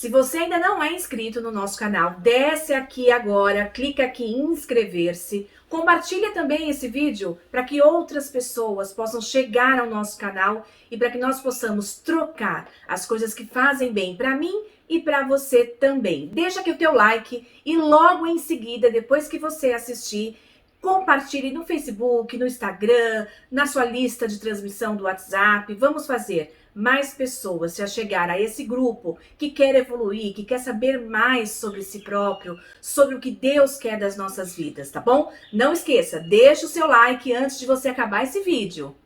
Se você ainda não é inscrito no nosso canal, desce aqui agora, clica aqui em inscrever-se. Compartilha também esse vídeo para que outras pessoas possam chegar ao nosso canal e para que nós possamos trocar as coisas que fazem bem para mim e para você também. Deixa aqui o teu like e logo em seguida, depois que você assistir, compartilhe no Facebook, no Instagram, na sua lista de transmissão do WhatsApp. Vamos fazer mais pessoas se achegar a esse grupo que quer evoluir, que quer saber mais sobre si próprio, sobre o que Deus quer das nossas vidas, tá bom? Não esqueça, deixa o seu like antes de você acabar esse vídeo.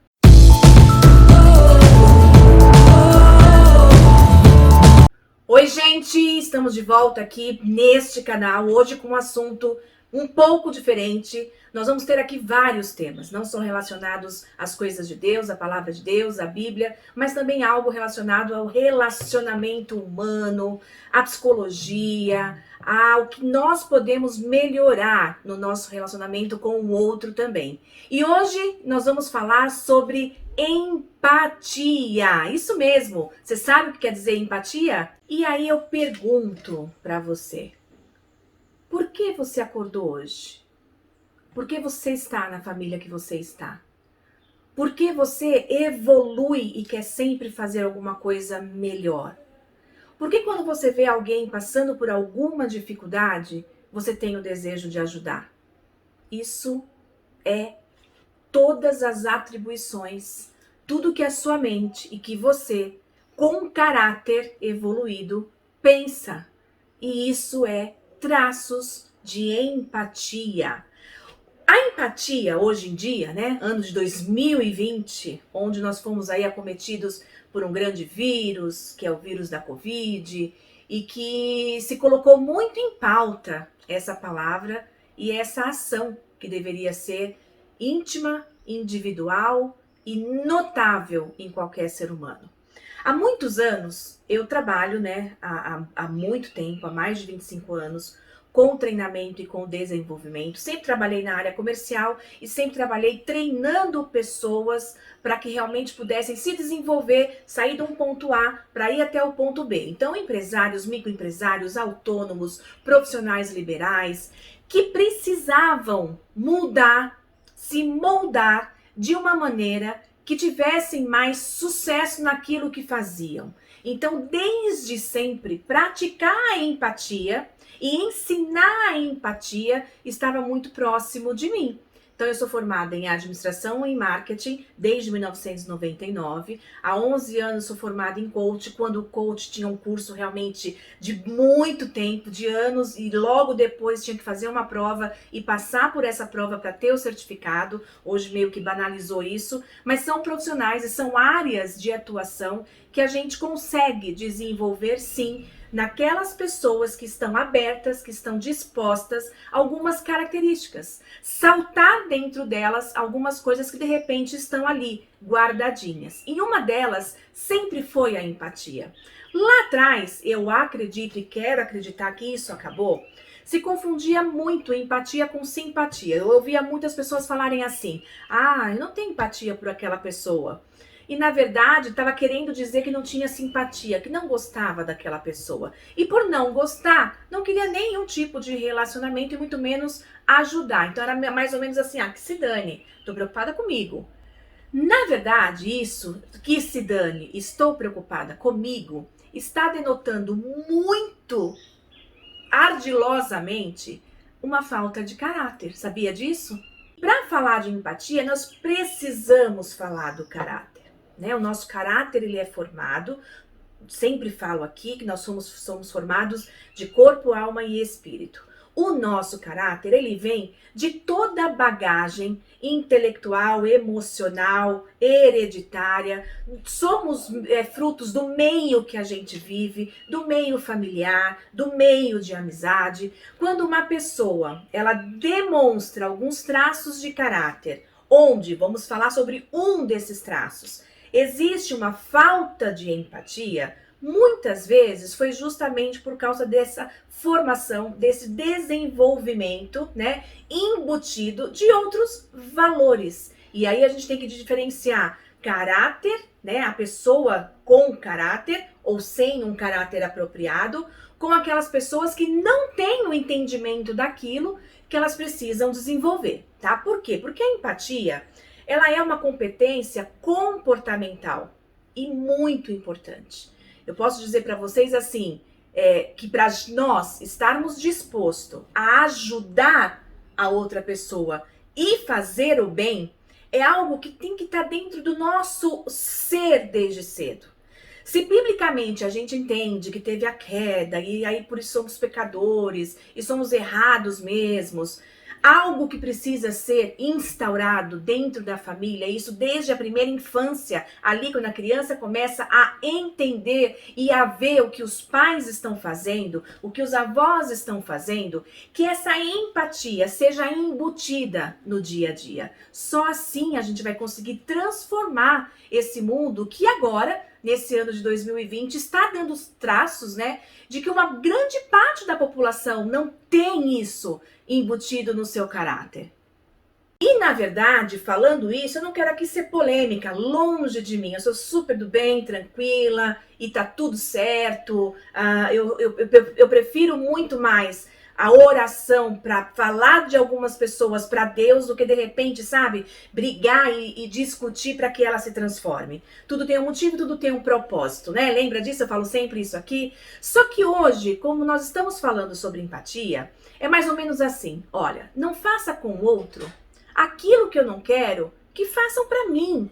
Oi, gente! Estamos de volta aqui neste canal, hoje com um assunto um pouco diferente. Nós vamos ter aqui vários temas, não só relacionados às coisas de Deus, à palavra de Deus, à Bíblia, mas também algo relacionado ao relacionamento humano, à psicologia, ao que nós podemos melhorar no nosso relacionamento com o outro também. E hoje nós vamos falar sobre empatia. Isso mesmo. Você sabe o que quer dizer empatia? E aí eu pergunto para você: por que você acordou hoje? Por que você está na família que você está? Por que você evolui e quer sempre fazer alguma coisa melhor? Por que quando você vê alguém passando por alguma dificuldade, você tem o desejo de ajudar? Isso é todas as atribuições, tudo que a sua mente e que você, com caráter evoluído, pensa. E isso é traços de empatia. A empatia, hoje em dia, né, ano de 2020, onde nós fomos aí acometidos por um grande vírus, que é o vírus da Covid, e que se colocou muito em pauta essa palavra e essa ação que deveria ser íntima, individual e notável em qualquer ser humano. Há muitos anos, eu trabalho, né, há muito tempo, há mais de 25 anos, com treinamento e com desenvolvimento. Sempre trabalhei na área comercial e sempre trabalhei treinando pessoas para que realmente pudessem se desenvolver, sair de um ponto A para ir até o ponto B. Então, empresários, microempresários, autônomos, profissionais liberais, que precisavam mudar, se moldar de uma maneira que tivessem mais sucesso naquilo que faziam. Então, desde sempre, praticar a empatia e ensinar a empatia estava muito próximo de mim. Então, eu sou formada em administração e em marketing desde 1999. Há 11 anos sou formada em coach, quando o coach tinha um curso realmente de muito tempo, de anos, e logo depois tinha que fazer uma prova e passar por essa prova para ter o certificado. Hoje meio que banalizou isso, mas são profissionais e são áreas de atuação que a gente consegue desenvolver, sim, naquelas pessoas que estão abertas, que estão dispostas a algumas características. Saltar dentro delas algumas coisas que de repente estão ali, guardadinhas. E uma delas sempre foi a empatia. Lá atrás, eu acredito e quero acreditar que isso acabou, se confundia muito empatia com simpatia. Eu ouvia muitas pessoas falarem assim: ah, eu não tenho empatia por aquela pessoa. E na verdade estava querendo dizer que não tinha simpatia, que não gostava daquela pessoa. E por não gostar, não queria nenhum tipo de relacionamento e muito menos ajudar. Então era mais ou menos assim: ah, que se dane, tô preocupada comigo. Na verdade, isso, que se dane, estou preocupada comigo, está denotando muito ardilosamente uma falta de caráter. Sabia disso? Para falar de empatia, nós precisamos falar do caráter. Né? O nosso caráter, ele é formado, sempre falo aqui que nós somos formados de corpo, alma e espírito. O nosso caráter, ele vem de toda a bagagem intelectual, emocional, hereditária. Somos frutos do meio que a gente vive, do meio familiar, do meio de amizade. Quando uma pessoa, ela demonstra alguns traços de caráter, onde, vamos falar sobre um desses traços, existe uma falta de empatia, muitas vezes foi justamente por causa dessa formação, desse desenvolvimento, né, embutido de outros valores. E aí a gente tem que diferenciar caráter, né, a pessoa com caráter, ou sem um caráter apropriado com aquelas pessoas que não têm o entendimento daquilo que elas precisam desenvolver, tá? Por quê? Porque a empatia, ela é uma competência comportamental e muito importante. Eu posso dizer para vocês assim, que para nós estarmos dispostos a ajudar a outra pessoa e fazer o bem, é algo que tem que estar dentro do nosso ser desde cedo. Se biblicamente a gente entende que teve a queda e aí por isso somos pecadores e somos errados mesmos, algo que precisa ser instaurado dentro da família, isso desde a primeira infância, ali quando a criança começa a entender e a ver o que os pais estão fazendo, o que os avós estão fazendo, que essa empatia seja embutida no dia a dia. Só assim a gente vai conseguir transformar esse mundo que agora, nesse ano de 2020, está dando os traços, né, de que uma grande parte da população não tem isso embutido no seu caráter. E, na verdade, falando isso, eu não quero aqui ser polêmica, longe de mim. Eu sou super do bem, tranquila, e tá tudo certo. Eu prefiro muito mais a oração para falar de algumas pessoas para Deus do que, de repente, sabe, brigar e discutir para que ela se transforme. Tudo tem um motivo, tudo tem um propósito, né? Lembra disso? Eu falo sempre isso aqui. Só que hoje, como nós estamos falando sobre empatia, é mais ou menos assim. Olha, não faça com o outro aquilo que eu não quero que façam para mim.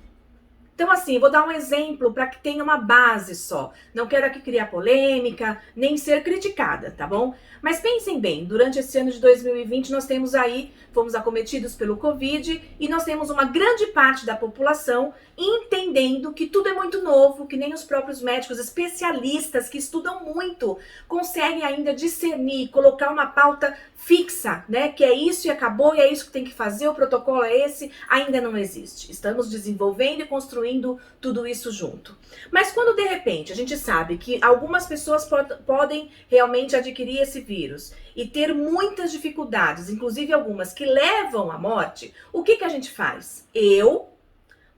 Então, assim, vou dar um exemplo para que tenha uma base só. Não quero aqui criar polêmica, nem ser criticada, tá bom? Mas pensem bem, durante esse ano de 2020 nós temos aí, fomos acometidos pelo Covid e nós temos uma grande parte da população entendendo que tudo é muito novo, que nem os próprios médicos especialistas que estudam muito conseguem ainda discernir, colocar uma pauta fixa, né? Que é isso e acabou, e é isso que tem que fazer, o protocolo é esse, ainda não existe. Estamos desenvolvendo e construindo tudo isso junto. Mas quando de repente a gente sabe que algumas pessoas podem realmente adquirir esse vírus e ter muitas dificuldades, inclusive algumas que levam à morte, o que a gente faz? Eu,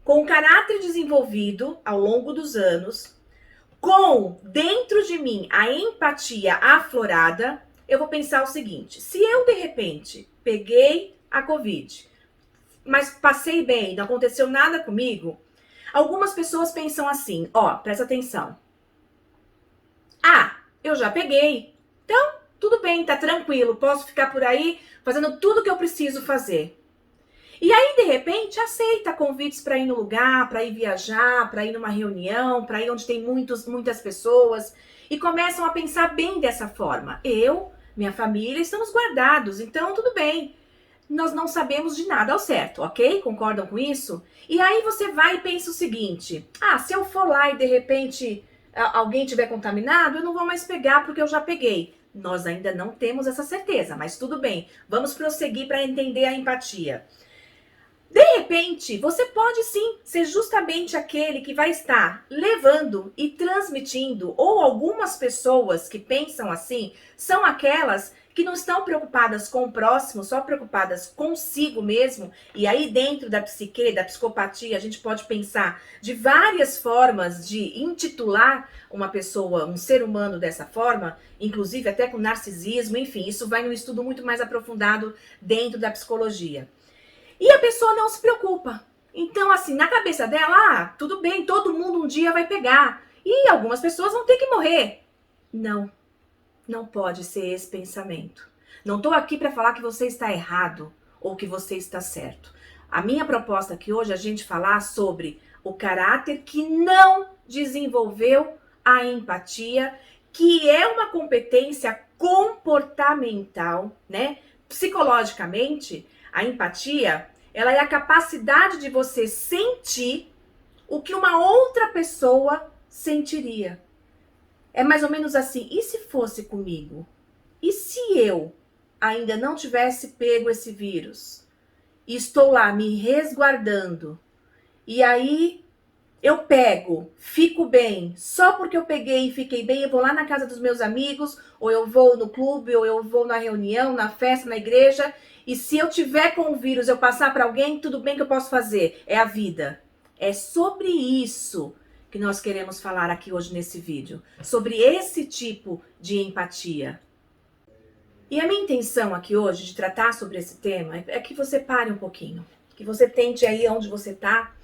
com o caráter desenvolvido ao longo dos anos, com dentro de mim a empatia aflorada, eu vou pensar o seguinte: se eu de repente peguei a Covid, mas passei bem, não aconteceu nada comigo, algumas pessoas pensam assim, ó, presta atenção. Ah, eu já peguei, então tudo bem, tá tranquilo, posso ficar por aí fazendo tudo que eu preciso fazer. E aí, de repente, aceita convites para ir no lugar, para ir viajar, para ir numa reunião, para ir onde tem muitas pessoas, e começam a pensar bem dessa forma. Eu, minha família, estamos guardados, então tudo bem. Nós não sabemos de nada ao certo, ok? Concordam com isso? E aí você vai e pensa o seguinte: ah, se eu for lá e de repente alguém tiver contaminado, eu não vou mais pegar porque eu já peguei. Nós ainda não temos essa certeza, mas tudo bem. Vamos prosseguir para entender a empatia. De repente, você pode sim ser justamente aquele que vai estar levando e transmitindo, ou algumas pessoas que pensam assim, são aquelas que não estão preocupadas com o próximo, só preocupadas consigo mesmo. E aí dentro da psique, da psicopatia, a gente pode pensar de várias formas de intitular uma pessoa, um ser humano dessa forma, inclusive até com narcisismo, enfim, isso vai num estudo muito mais aprofundado dentro da psicologia. E a pessoa não se preocupa. Então, assim, na cabeça dela, tudo bem, todo mundo um dia vai pegar. E algumas pessoas vão ter que morrer. Não, não pode ser esse pensamento. Não estou aqui para falar que você está errado ou que você está certo. A minha proposta aqui hoje é a gente falar sobre o caráter que não desenvolveu a empatia, que é uma competência comportamental, né? Psicologicamente, a empatia, ela é a capacidade de você sentir o que uma outra pessoa sentiria. É mais ou menos assim, e se fosse comigo? E se eu ainda não tivesse pego esse vírus? E estou lá me resguardando. E aí eu pego, fico bem, só porque eu peguei e fiquei bem, eu vou lá na casa dos meus amigos, ou eu vou no clube, ou eu vou na reunião, na festa, na igreja, e se eu tiver com o vírus, eu passar para alguém, tudo bem que eu posso fazer, é a vida. É sobre isso que nós queremos falar aqui hoje nesse vídeo, sobre esse tipo de empatia. E a minha intenção aqui hoje de tratar sobre esse tema é que você pare um pouquinho, que você tente aí onde você está,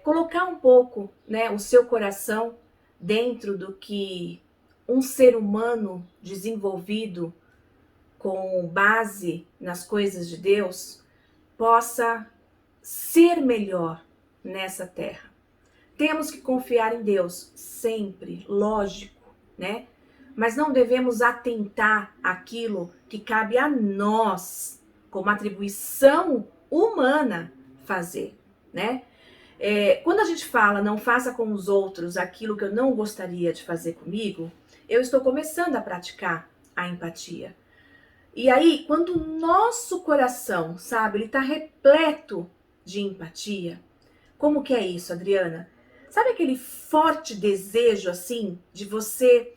colocar um pouco, né, o seu coração dentro do que um ser humano desenvolvido com base nas coisas de Deus possa ser melhor nessa terra. Temos que confiar em Deus sempre, lógico, né? Mas não devemos atentar aquilo que cabe a nós, como atribuição humana, fazer, né? Quando a gente fala não faça com os outros aquilo que eu não gostaria de fazer comigo, eu estou começando a praticar a empatia. E aí, quando o nosso coração, sabe, ele está repleto de empatia, como que é isso, Adriana? Sabe aquele forte desejo, assim, de você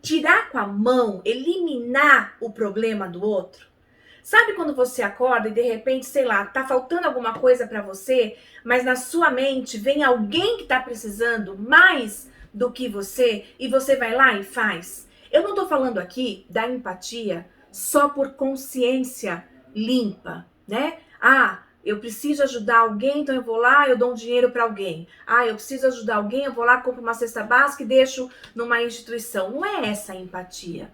tirar com a mão, eliminar o problema do outro? Sabe quando você acorda e de repente, sei lá, tá faltando alguma coisa para você, mas na sua mente vem alguém que tá precisando mais do que você e você vai lá e faz? Eu não tô falando aqui da empatia só por consciência limpa, né? Ah, eu preciso ajudar alguém, então eu vou lá, eu dou um dinheiro para alguém. Ah, eu preciso ajudar alguém, eu vou lá, compro uma cesta básica e deixo numa instituição. Não é essa a empatia.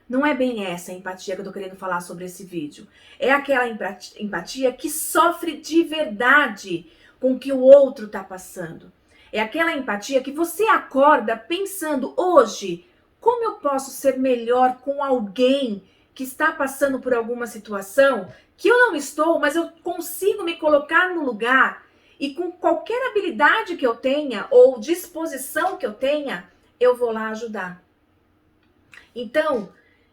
Não é bem essa a empatia que eu tô querendo falar sobre esse vídeo. É aquela empatia que sofre de verdade com o que o outro tá passando. É aquela empatia que você acorda pensando hoje, como eu posso ser melhor com alguém que está passando por alguma situação que eu não estou, mas eu consigo me colocar no lugar e com qualquer habilidade que eu tenha ou disposição que eu tenha, eu vou lá ajudar. Então,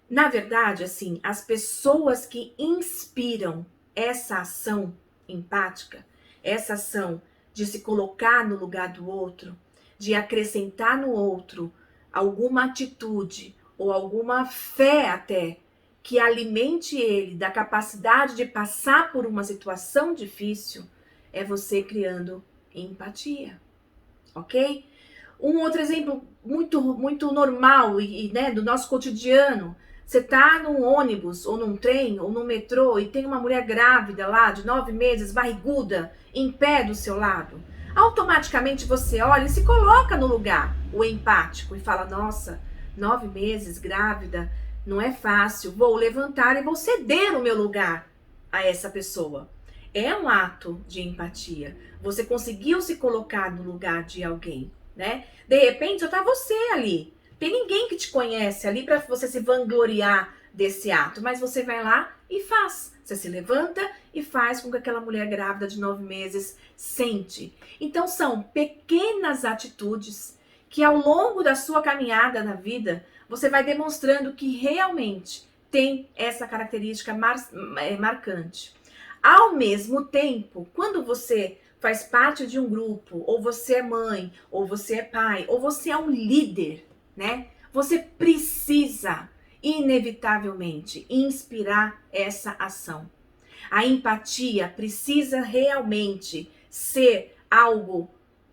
na verdade, assim, as pessoas que inspiram essa ação empática, essa ação de se colocar no lugar do outro, de acrescentar no outro alguma atitude ou alguma fé até, que alimente ele da capacidade de passar por uma situação difícil, é você criando empatia, ok? Um outro exemplo muito normal né, do nosso cotidiano. Você tá num ônibus, ou num trem, ou num metrô, e tem uma mulher grávida lá, de 9 meses, barriguda, em pé do seu lado. Automaticamente você olha e se coloca no lugar, o empático, e fala, nossa, 9 meses, grávida, não é fácil, vou levantar e vou ceder o meu lugar a essa pessoa. É um ato de empatia. Você conseguiu se colocar no lugar de alguém, né? De repente, só tá você ali. Tem ninguém que te conhece ali para você se vangloriar desse ato, mas você vai lá e faz. Você se levanta e faz com que aquela mulher grávida de 9 meses sente. Então, são pequenas atitudes que ao longo da sua caminhada na vida, você vai demonstrando que realmente tem essa característica marcante. Ao mesmo tempo, quando você faz parte de um grupo, ou você é mãe, ou você é pai, ou você é um líder, né? Você precisa, inevitavelmente, inspirar essa ação. A empatia precisa realmente ser algo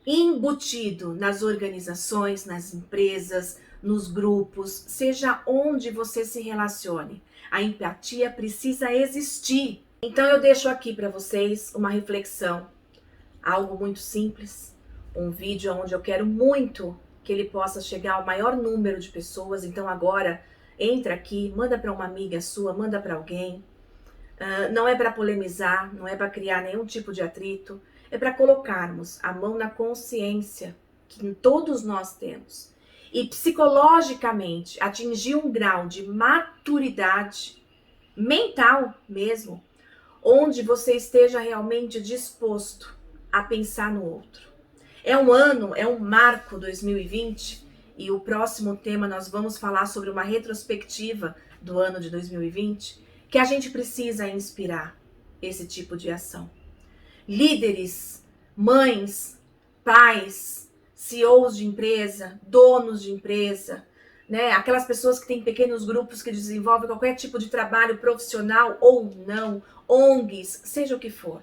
embutido nas organizações, nas empresas, nos grupos, seja onde você se relacione. A empatia precisa existir. Então eu deixo aqui para vocês uma reflexão, algo muito simples, um vídeo onde eu quero muito que ele possa chegar ao maior número de pessoas. Então agora entra aqui, manda para uma amiga sua, manda para alguém. Não é para polemizar, não é para criar nenhum tipo de atrito, é para colocarmos a mão na consciência que todos nós temos e psicologicamente atingir um grau de maturidade mental mesmo, onde você esteja realmente disposto a pensar no outro. É um ano, é um marco 2020 e o próximo tema nós vamos falar sobre uma retrospectiva do ano de 2020 que a gente precisa inspirar esse tipo de ação. Líderes, mães, pais, CEOs de empresa, donos de empresa, né? Aquelas pessoas que têm pequenos grupos que desenvolvem qualquer tipo de trabalho profissional ou não, ONGs, seja o que for.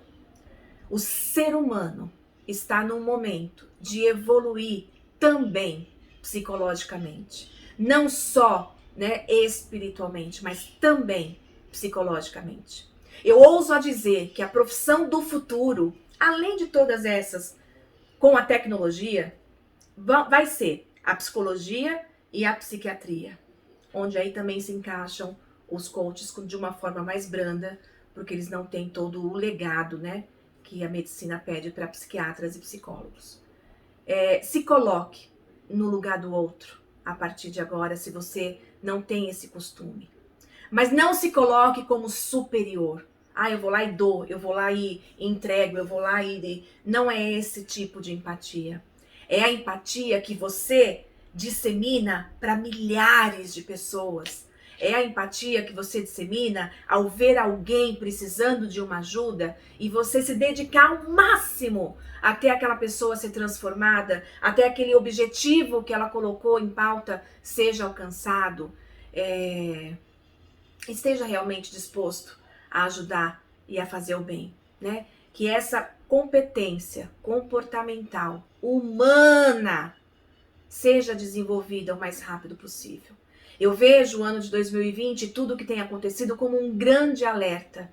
O ser humano, está num momento de evoluir também psicologicamente. Não só, né, espiritualmente, mas também psicologicamente. Eu ouso a dizer que a profissão do futuro, além de todas essas, com a tecnologia, vai ser a psicologia e a psiquiatria, onde aí também se encaixam os coaches de uma forma mais branda, porque eles não têm todo o legado, né, que a medicina pede para psiquiatras e psicólogos. Se coloque no lugar do outro a partir de agora, se você não tem esse costume. Mas não se coloque como superior. Eu vou lá e dou, eu vou lá e entrego, eu vou lá e... Não é esse tipo de empatia. É a empatia que você dissemina para milhares de pessoas. É a empatia que você dissemina ao ver alguém precisando de uma ajuda e você se dedicar ao máximo até aquela pessoa ser transformada, até aquele objetivo que ela colocou em pauta seja alcançado. Esteja realmente disposto a ajudar e a fazer o bem, né? Que essa competência comportamental, humana, seja desenvolvida o mais rápido possível. Eu vejo o ano de 2020 e tudo o que tem acontecido como um grande alerta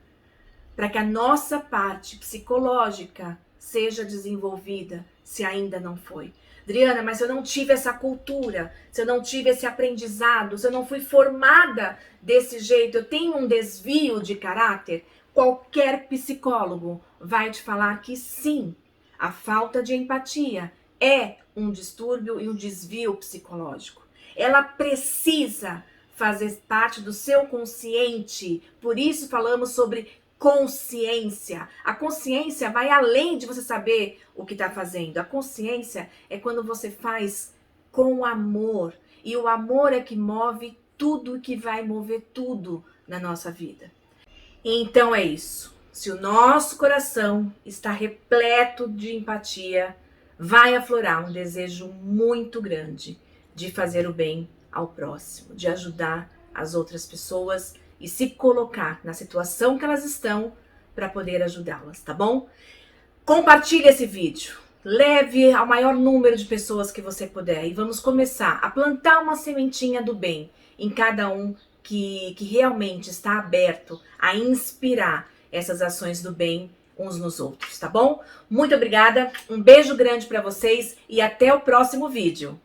para que a nossa parte psicológica seja desenvolvida, se ainda não foi. Adriana, mas se eu não tive essa cultura, se eu não tive esse aprendizado, se eu não fui formada desse jeito, eu tenho um desvio de caráter, qualquer psicólogo vai te falar que sim, a falta de empatia é um distúrbio e um desvio psicológico. Ela precisa fazer parte do seu consciente, por isso falamos sobre consciência. A consciência vai além de você saber o que está fazendo. A consciência é quando você faz com amor. E o amor é que move tudo, que vai mover tudo na nossa vida. Então é isso. Se o nosso coração está repleto de empatia, vai aflorar um desejo muito grande de fazer o bem ao próximo, de ajudar as outras pessoas e se colocar na situação que elas estão para poder ajudá-las, tá bom? Compartilhe esse vídeo, leve ao maior número de pessoas que você puder e vamos começar a plantar uma sementinha do bem em cada um que realmente está aberto a inspirar essas ações do bem uns nos outros, tá bom? Muito obrigada, um beijo grande para vocês e até o próximo vídeo.